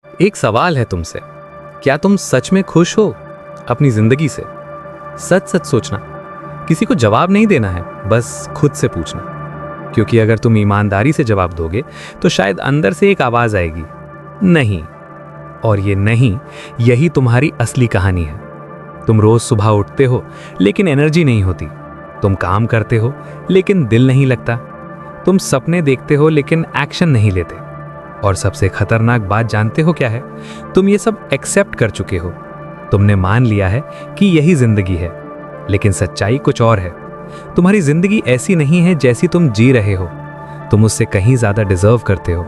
एक सवाल है तुमसे, क्या तुम सच में खुश हो अपनी जिंदगी से? सच सच सोचना, किसी को जवाब नहीं देना है, बस खुद से पूछना। क्योंकि अगर तुम ईमानदारी से जवाब दोगे तो शायद अंदर से एक आवाज आएगी, नहीं। और ये नहीं, यही तुम्हारी असली कहानी है। तुम रोज सुबह उठते हो लेकिन एनर्जी नहीं होती। तुम काम करते हो लेकिन दिल नहीं लगता। तुम सपने देखते हो लेकिन एक्शन नहीं लेते। और सबसे खतरनाक बात जानते हो क्या है? तुम ये सब एक्सेप्ट कर चुके हो। तुमने मान लिया है कि यही जिंदगी है, लेकिन सच्चाई कुछ और है। तुम्हारी जिंदगी ऐसी नहीं है जैसी तुम जी रहे हो। तुम उससे कहीं ज्यादा डिजर्व करते हो।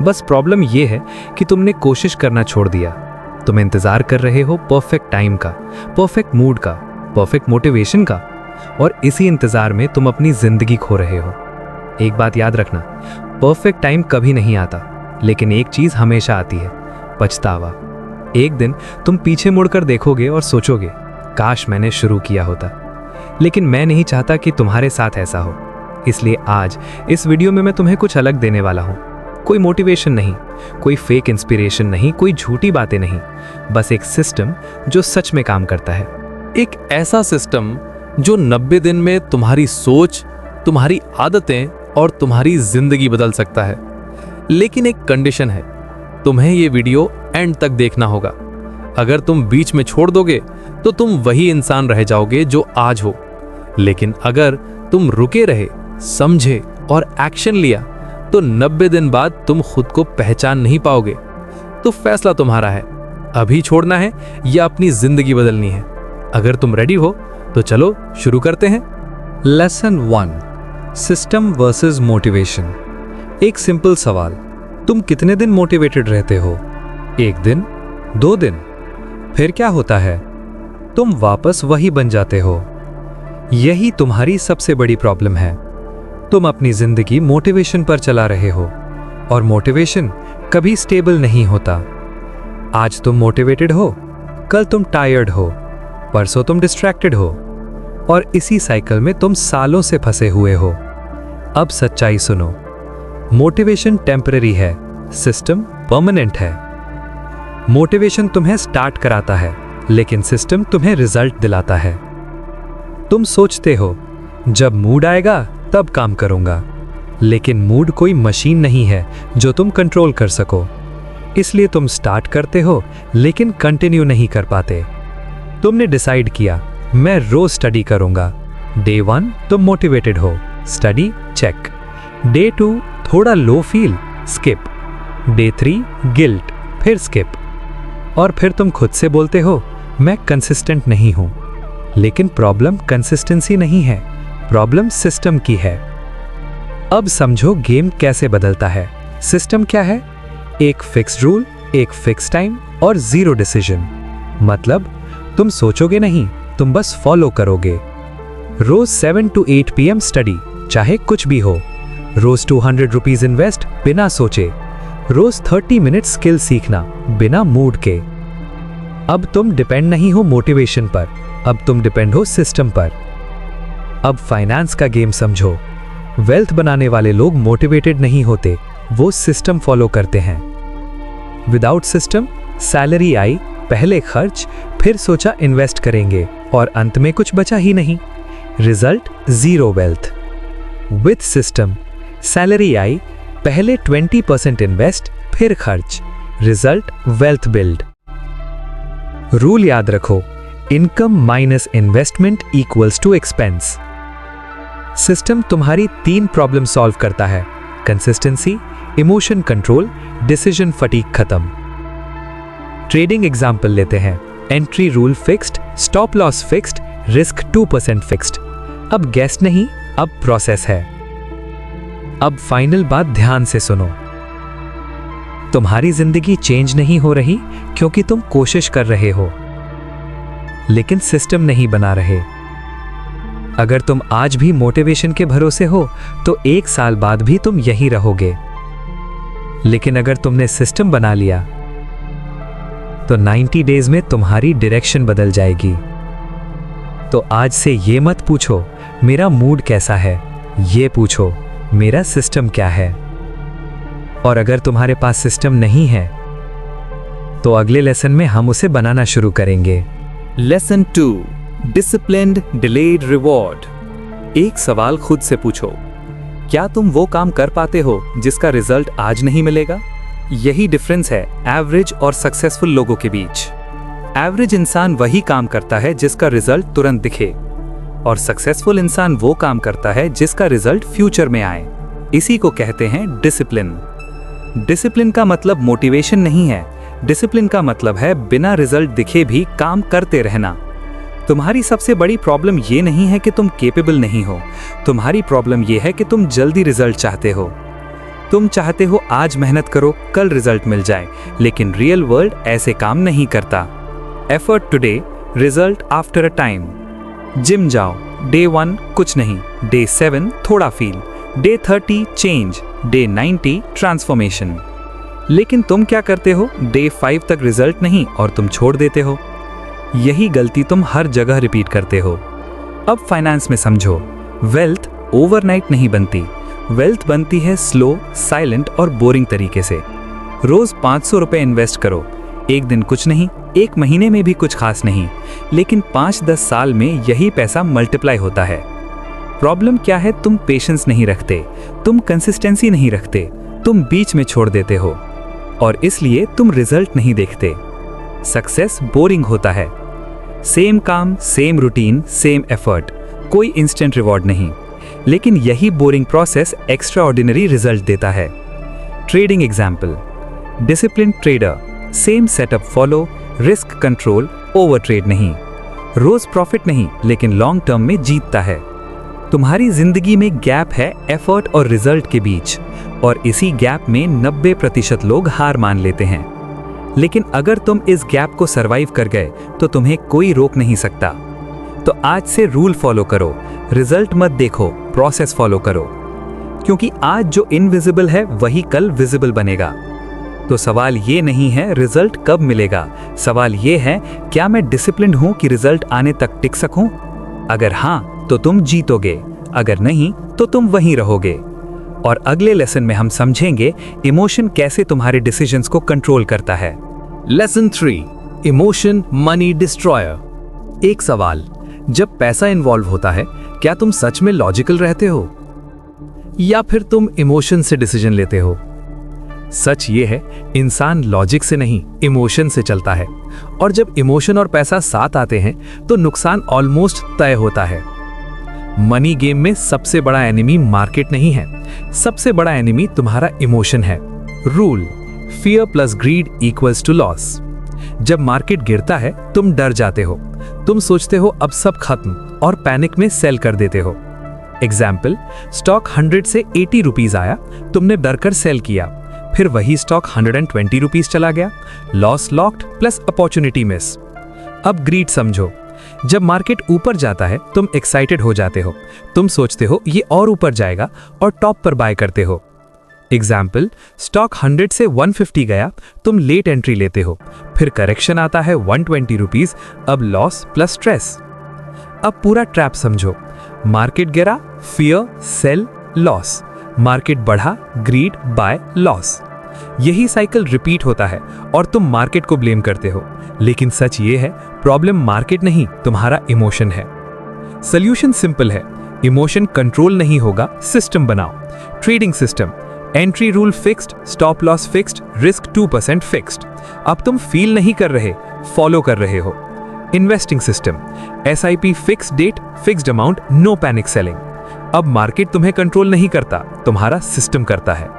बस प्रॉब्लम ये है कि तुमने कोशिश करना छोड़ दिया। तुम इंतजार कर रहे हो परफेक्ट टाइम का, परफेक्ट मूड का, परफेक्ट मोटिवेशन का, और इसी इंतजार में तुम अपनी जिंदगी खो रहे हो। एक बात याद रखना, परफेक्ट टाइम कभी नहीं आता, लेकिन एक चीज हमेशा आती है, पछतावा। एक दिन तुम पीछे मुड़कर देखोगे और सोचोगे, काश मैंने शुरू किया होता। लेकिन मैं नहीं चाहता कि तुम्हारे साथ ऐसा हो। इसलिए आज इस वीडियो में मैं तुम्हें कुछ अलग देने वाला हूं। कोई मोटिवेशन नहीं, कोई फेक इंस्पिरेशन नहीं, कोई झूठी बातें नहीं, बस एक सिस्टम जो सच में काम करता है। एक ऐसा सिस्टम जो 90 दिन में तुम्हारी सोच, तुम्हारी आदतें और तुम्हारी जिंदगी बदल सकता है। लेकिन एक कंडीशन है, तुम्हें ये वीडियो एंड तक देखना होगा। अगर तुम बीच में छोड़ दोगे तो तुम वही इंसान रह जाओगे जो आज हो। लेकिन अगर तुम रुके रहे, समझे और एक्शन लिया तो 90 दिन बाद तुम खुद को पहचान नहीं पाओगे। तो फैसला तुम्हारा है, अभी छोड़ना है या अपनी जिंदगी बदलनी है। अगर तुम रेडी हो तो चलो शुरू करते हैं। Lesson 1, system versus motivation. एक सिंपल सवाल, तुम कितने दिन मोटिवेटेड रहते हो? 1 दिन, 2 दिन, फिर क्या होता है? तुम वापस वही बन जाते हो। यही तुम्हारी सबसे बड़ी प्रॉब्लम है। तुम अपनी जिंदगी मोटिवेशन पर चला रहे हो, और मोटिवेशन कभी स्टेबल नहीं होता। आज तुम मोटिवेटेड हो, कल तुम टायर्ड हो, परसों तुम डिस्ट्रैक्टेड हो, और इसी साइकिल में तुम सालों से फंसे हुए हो। अब सच्चाई सुनो, मोटिवेशन टेम्पररी है, सिस्टम परमानेंट है। मोटिवेशन तुम्हें स्टार्ट कराता है, लेकिन सिस्टम तुम्हें रिजल्ट दिलाता है। तुम सोचते हो जब मूड आएगा तब काम करूंगा, लेकिन मूड कोई मशीन नहीं है जो तुम कंट्रोल कर सको। इसलिए तुम स्टार्ट करते हो लेकिन कंटिन्यू नहीं कर पाते। तुमने डिसाइड किया, मैं रोज स्टडी करूंगा। डे 1 तुम मोटिवेटेड हो, स्टडी चेक। डे 2 थोड़ा low feel, skip. Day 3 guilt, फिर स्किप। और फिर तुम खुद से बोलते हो, मैं कंसिस्टेंट नहीं हूं। लेकिन प्रॉब्लम कंसिस्टेंसी नहीं है, प्रॉब्लम सिस्टम की है। अब समझो गेम कैसे बदलता है। सिस्टम क्या है? एक फिक्स्ड रूल, एक फिक्स टाइम और 0 डिसीजन। मतलब तुम सोचोगे नहीं, तुम बस फॉलो करोगे। रोज 7 to 8 PM स्टडी, चाहे कुछ भी हो। रोज 200 रुपीज इन्वेस्ट बिना सोचे। रोज 30 मिनट स्किल सीखना बिना मूड के। अब तुम डिपेंड नहीं हो मोटिवेशन पर, अब तुम डिपेंड हो सिस्टम पर। अब फाइनेंस का गेम समझो। वेल्थ बनाने वाले लोग मोटिवेटेड नहीं होते, वो सिस्टम फॉलो करते हैं। विदाउट सिस्टम सैलरी आई, पहले खर्च, फिर सोचा इन्वेस्ट करेंगे, और अंत में कुछ बचा ही नहीं। Result 0 wealth. With system salary आई, पहले 20% इन्वेस्ट, फिर खर्च, रिजल्ट वेल्थ बिल्ड। रूल याद रखो, income minus investment equals to expense. System तुम्हारी 3 प्रॉब्लम सॉल्व करता है, consistency, emotion control, decision fatigue खत्म। ट्रेडिंग एग्जाम्पल लेते हैं। Entry rule fixed, stop loss fixed, risk 2% fixed. अब गेस नहीं, अब प्रोसेस है। अब फाइनल बात ध्यान से सुनो, तुम्हारी जिंदगी चेंज नहीं हो रही क्योंकि तुम कोशिश कर रहे हो, लेकिन सिस्टम नहीं बना रहे। अगर तुम आज भी मोटिवेशन के भरोसे हो तो 1 साल बाद भी तुम यहीं रहोगे। लेकिन अगर तुमने सिस्टम बना लिया तो 90 डेज में तुम्हारी डायरेक्शन बदल जाएगी। तो आज से ये मत पूछो मेरा मूड कैसा है, ये पूछो मेरा सिस्टम क्या है। और अगर तुम्हारे पास सिस्टम नहीं है तो अगले लेसन में हम उसे बनाना शुरू करेंगे। Lesson 2, disciplined delayed reward. एक सवाल खुद से पूछो, क्या तुम वो काम कर पाते हो जिसका रिजल्ट आज नहीं मिलेगा? यही डिफरेंस है एवरेज और सक्सेसफुल लोगों के बीच। एवरेज इंसान वही काम करता है जिसका रिजल्ट तुरंत दिखे, और सक्सेसफुल इंसान वो काम करता है जिसका रिजल्ट फ्यूचर में आए। इसी को कहते हैं डिसिप्लिन। डिसिप्लिन का मतलब मोटिवेशन नहीं है, डिसिप्लिन का मतलब है बिना रिजल्ट दिखे भी काम करते रहना। तुम्हारी सबसे बड़ी प्रॉब्लम ये नहीं है कि तुम केपेबल नहीं हो, तुम्हारी प्रॉब्लम ये है कि तुम जल्दी रिजल्ट चाहते हो। तुम चाहते हो आज मेहनत करो, कल रिजल्ट मिल जाए, लेकिन रियल वर्ल्ड ऐसे काम नहीं करता। Effort today, result after a time. Gym जाओ, डे 1 कुछ नहीं, डे 7 थोड़ा feel, day 30 change, day 90 transformation. लेकिन तुम क्या करते हो? डे 5 तक रिजल्ट नहीं और तुम छोड़ देते हो। यही गलती तुम हर जगह रिपीट करते हो। अब फाइनेंस में समझो, वेल्थ ओवरनाइट नहीं बनती, वेल्थ बनती है स्लो, साइलेंट और बोरिंग तरीके से। रोज 500 रुपए इन्वेस्ट करो, एक दिन कुछ नहीं, एक महीने में भी कुछ खास नहीं, लेकिन 5-10 साल में यही पैसा मल्टीप्लाई होता है। प्रॉब्लम क्या है? तुम पेशेंस नहीं रखते, तुम कंसिस्टेंसी नहीं रखते, तुम बीच में छोड़ देते हो, और इसलिए तुम रिजल्ट नहीं देखते। सक्सेस बोरिंग होता है, सेम काम, सेम रूटीन, सेम एफर्ट, कोई इंस्टेंट रिवॉर्ड नहीं, लेकिन यही boring process extra ordinary result देता है। Trading example, discipline trader, same setup follow, risk control, over trade नहीं, रोज प्रॉफिट नहीं, लेकिन लॉन्ग टर्म में जीतता है। तुम्हारी जिंदगी में गैप है एफर्ट और रिजल्ट के बीच, और इसी गैप में 90% लोग हार मान लेते हैं। लेकिन अगर तुम इस गैप को सरवाइव कर गए तो तुम्हें कोई रोक नहीं सकता। तो आज से रूल फॉलो करो, रिजल्ट मत देखो, प्रोसेस फॉलो करो, क्योंकि आज जो इनविजिबल है वही कल विजिबल बनेगा। तो सवाल ये नहीं है रिजल्ट कब मिलेगा, सवाल ये है क्या मैं डिसिप्लिन्ड हूं कि रिजल्ट आने तक टिक सकूं? अगर हाँ तो तुम जीतोगे, अगर नहीं तो तुम वहीं रहोगे। और अगले लेसन में हम समझेंगे इमोशन कैसे तुम्हारे डिसीजंस को कंट्रोल करता है। Lesson 3, emotion money destroyer. एक सवाल, जब पैसा इन्वॉल्व होता है क्या तुम सच में लॉजिकल रहते हो या फिर तुम इमोशन से डिसीजन लेते हो? सच ये है, इंसान लॉजिक से नहीं इमोशन से चलता है, और जब इमोशन और पैसा साथ आते हैं तो नुकसान ऑलमोस्ट तय होता है। मनी गेम में सबसे बड़ा एनिमी मार्केट नहीं है, सबसे बड़ा एनिमी तुम्हारा इमोशन है। Rule, fear plus greed equals to loss. जब मार्केट गिरता है तुम डर जाते हो, तुम सोचते हो अब सब खत्म और पैनिक में सेल कर देते हो। एग्जाम्पल, स्टॉक 100 से 80 रुपीज आया, तुमने डरकर सेल किया, फिर वही स्टॉक 120 रुपीज चला गया, loss locked plus opportunity miss. अब ग्रीड समझो, जब मार्केट ऊपर जाता है तुम एक्साइटेड हो जाते हो, तुम सोचते हो ये और ऊपर जाएगा और टॉप पर बाय करते हो। एग्जाम्पल, स्टॉक 100 से 150 गया, तुम लेट एंट्री लेते हो, फिर करेक्शन आता है 120 रुपीज, अब लॉस प्लस स्ट्रेस। अब पूरा ट्रैप समझो, मार्केट गिरा, फियर, सेल, लॉस, मार्केट बढ़ा, ग्रीड, बाय, लॉस। यही साइकिल रिपीट होता है और तुम मार्केट को ब्लेम करते हो, लेकिन सच ये है प्रॉब्लम मार्केट नहीं तुम्हारा इमोशन है। सॉल्यूशन सिंपल है, इमोशन कंट्रोल नहीं होगा, सिस्टम बनाओ। Trading system, entry rule fixed, stop loss fixed, risk 2% fixed. अब तुम फील नहीं कर रहे, फॉलो कर रहे हो। Investing system, SIP fix date, fixed amount, no panic selling. अब मार्केट तुम्हें कंट्रोल नहीं करता, तुम्हारा सिस्टम करता है।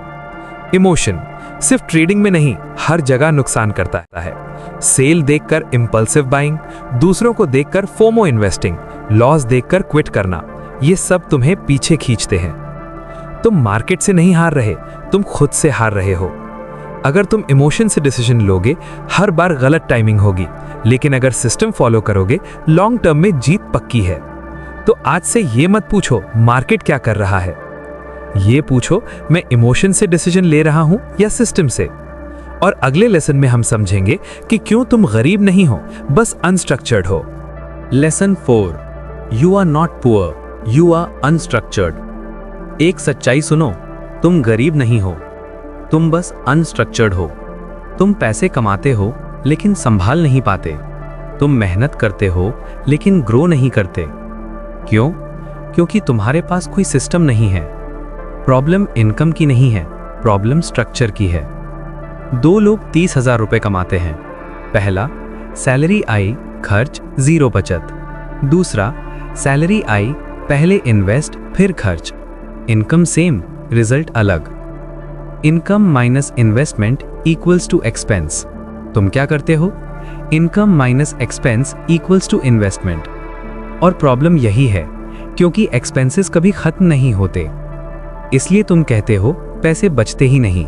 इमोशन सिर्फ ट्रेडिंग में नहीं, हर जगह नुकसान करता है। सेल देखकर इंपल्सिव बाइंग, दूसरों को देखकर फोमो इन्वेस्टिंग, लॉस देखकर क्विट करना, ये सब तुम्हें पीछे खींचते हैं। तुम मार्केट से नहीं हार रहे, तुम खुद से हार रहे हो। अगर तुम इमोशन से डिसीजन लोगे हर बार गलत टाइमिंग होगी, लेकिन अगर सिस्टम फॉलो करोगे लॉन्ग टर्म में जीत पक्की है। तो आज से ये मत पूछो मार्केट क्या कर रहा है, ये पूछो मैं इमोशन से डिसीजन ले रहा हूं या सिस्टम से। और अगले लेसन में हम समझेंगे कि क्यों तुम गरीब नहीं हो, बस अनस्ट्रक्चर्ड हो। Lesson 4, you are not poor, you are unstructured. एक सच्चाई सुनो, तुम गरीब नहीं हो, तुम बस अनस्ट्रक्चर्ड हो। तुम पैसे कमाते हो लेकिन संभाल नहीं पाते। तुम मेहनत करते हो लेकिन ग्रो नहीं करते। क्यों? क्योंकि तुम्हारे पास कोई सिस्टम नहीं है। प्रॉब्लम इनकम की नहीं है, प्रॉब्लम स्ट्रक्चर की है। 2 लोग 30,000 रुपए कमाते हैं। पहला, सैलरी आई, खर्च, जीरो बचत। दूसरा, सैलरी आई, पहले इन्वेस्ट फिर खर्च। इनकम सेम, रिजल्ट अलग। Income minus investment equals to expense. तुम क्या करते हो? Income minus expense equals to investment. और प्रॉब्लम यही है, क्योंकि एक्सपेंसेस कभी खत्म नहीं होते, इसलिए तुम कहते हो पैसे बचते ही नहीं।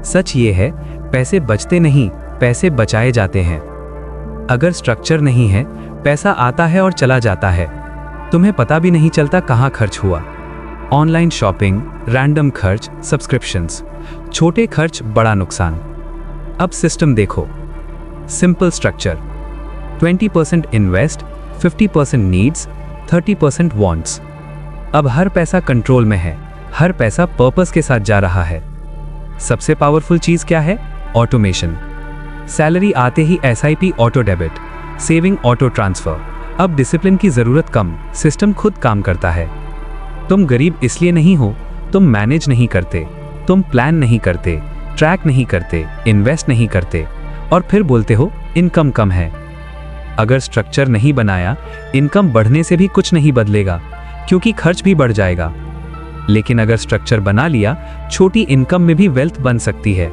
सच ये है, पैसे बचते नहीं, पैसे बचाए जाते हैं। अगर स्ट्रक्चर नहीं है, पैसा आता है और चला जाता है, तुम्हें पता भी नहीं चलता कहाँ खर्च हुआ। ऑनलाइन शॉपिंग, रैंडम खर्च, सब्सक्रिप्शंस, छोटे खर्च, बड़ा नुकसान। अब सिस्टम देखो, simple structure, 20% invest, 50% needs, 30% wants. अब हर पैसा कंट्रोल में है, हर पैसा पर्पस के साथ जा रहा है। सबसे पावरफुल चीज क्या है? ऑटोमेशन। सैलरी आते ही SIP auto debit, saving auto transfer. अब डिसिप्लिन की जरूरत कम, सिस्टम खुद काम करता है। तुम गरीब इसलिए नहीं हो, तुम मैनेज नहीं करते, तुम प्लान नहीं करते, ट्रैक नहीं करते, इन्वेस्ट नहीं करते, और फिर बोलते हो इनकम कम है। अगर स्ट्रक्चर नहीं बनाया, इनकम बढ़ने से भी कुछ नहीं बदलेगा, क्योंकि खर्च भी बढ़ जाएगा। लेकिन अगर स्ट्रक्चर बना लिया, छोटी इनकम में भी वेल्थ बन सकती है।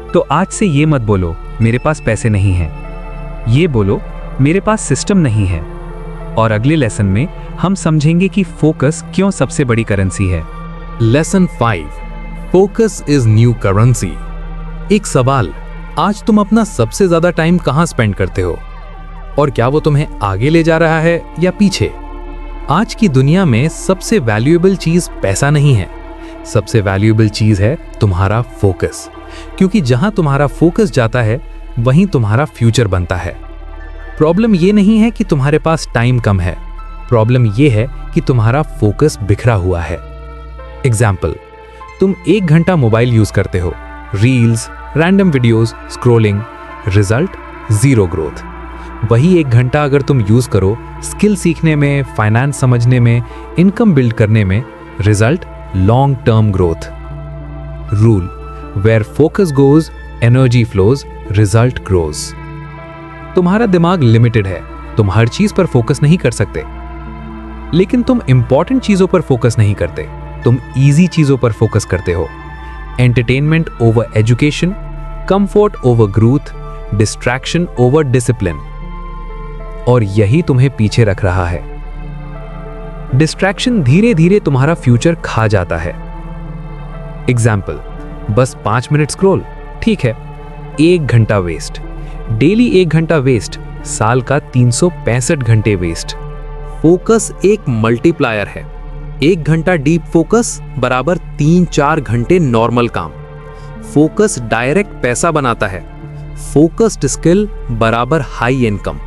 तो आज से ये मत बोलो मेरे पास पैसे नहीं हैं, ये बोलो मेरे पास सिस्टम नहीं है। और अगले लेसन में हम समझेंगे कि फोकस क्यों सबसे बड़ी करेंसी है। Lesson 5, focus is new currency. एक सवाल, आज तुम अपना सबसे ज्यादा टाइम कहां स्पेंड करते हो? और क्या वो तुम्हें आगे ले जा रहा है या पीछे? आज की दुनिया में सबसे वैल्यूएबल चीज पैसा नहीं है, सबसे वैल्यूएबल चीज है तुम्हारा फोकस। क्योंकि जहां तुम्हारा फोकस जाता है, वहीं तुम्हारा फ्यूचर बनता है। प्रॉब्लम ये नहीं है कि तुम्हारे पास टाइम कम है, प्रॉब्लम ये है कि तुम्हारा फोकस बिखरा हुआ है। एग्जाम्पल, तुम 1 घंटा मोबाइल यूज करते हो, reels, random videos, scrolling, result zero growth. वही 1 घंटा अगर तुम यूज करो स्किल सीखने में, फाइनेंस समझने में, इनकम बिल्ड करने में, result long term growth. Rule, where focus goes, energy flows, result grows. तुम्हारा दिमाग लिमिटेड है, तुम हर चीज पर फोकस नहीं कर सकते, लेकिन तुम इंपॉर्टेंट चीजों पर फोकस नहीं करते, तुम इजी चीजों पर फोकस करते हो। Entertainment over education, comfort over growth, distraction over discipline. और यही तुम्हें पीछे रख रहा है। डिस्ट्रैक्शन धीरे धीरे तुम्हारा फ्यूचर खा जाता है। एग्जाम्पल, बस 5 मिनट स्क्रॉल, ठीक है, 1 घंटा वेस्ट। डेली 1 घंटा वेस्ट, साल का 365 घंटे वेस्ट। फोकस एक मल्टीप्लायर है। 1 घंटा डीप फोकस बराबर 3-4 घंटे नॉर्मल काम। फोकस डायरेक्ट पैसा बनाता है। फोकस्ड स्किल बराबर हाई इनकम।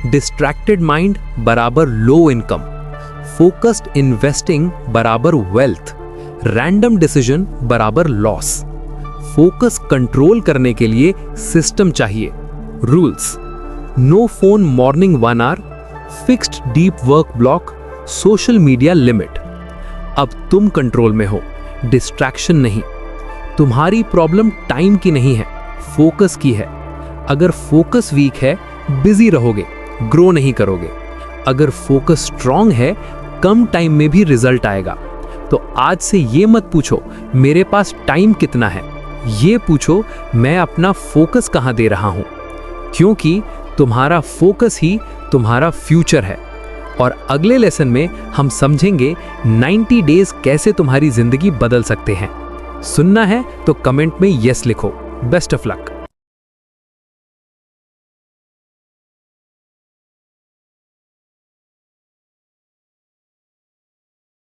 डिस्ट्रैक्टेड माइंड बराबर लो इनकम। फोकस्ड इन्वेस्टिंग बराबर वेल्थ। रैंडम डिसीजन बराबर लॉस। फोकस कंट्रोल करने के लिए सिस्टम चाहिए। Rules, no phone morning 1 hour, fixed deep work block, social media limit. अब तुम कंट्रोल में हो, डिस्ट्रैक्शन नहीं। तुम्हारी प्रॉब्लम टाइम की नहीं है, फोकस की है। अगर फोकस वीक है, बिजी रहोगे, ग्रो नहीं करोगे। अगर फोकस स्ट्रांग है, कम टाइम में भी रिजल्ट आएगा। तो आज से ये मत पूछो मेरे पास टाइम कितना है, ये पूछो मैं अपना फोकस कहां दे रहा हूं, क्योंकि तुम्हारा फोकस ही तुम्हारा फ्यूचर है। और अगले लेसन में हम समझेंगे 90 डेज कैसे तुम्हारी जिंदगी बदल सकते हैं। सुनना है तो कमेंट में यस लिखो। Best of luck.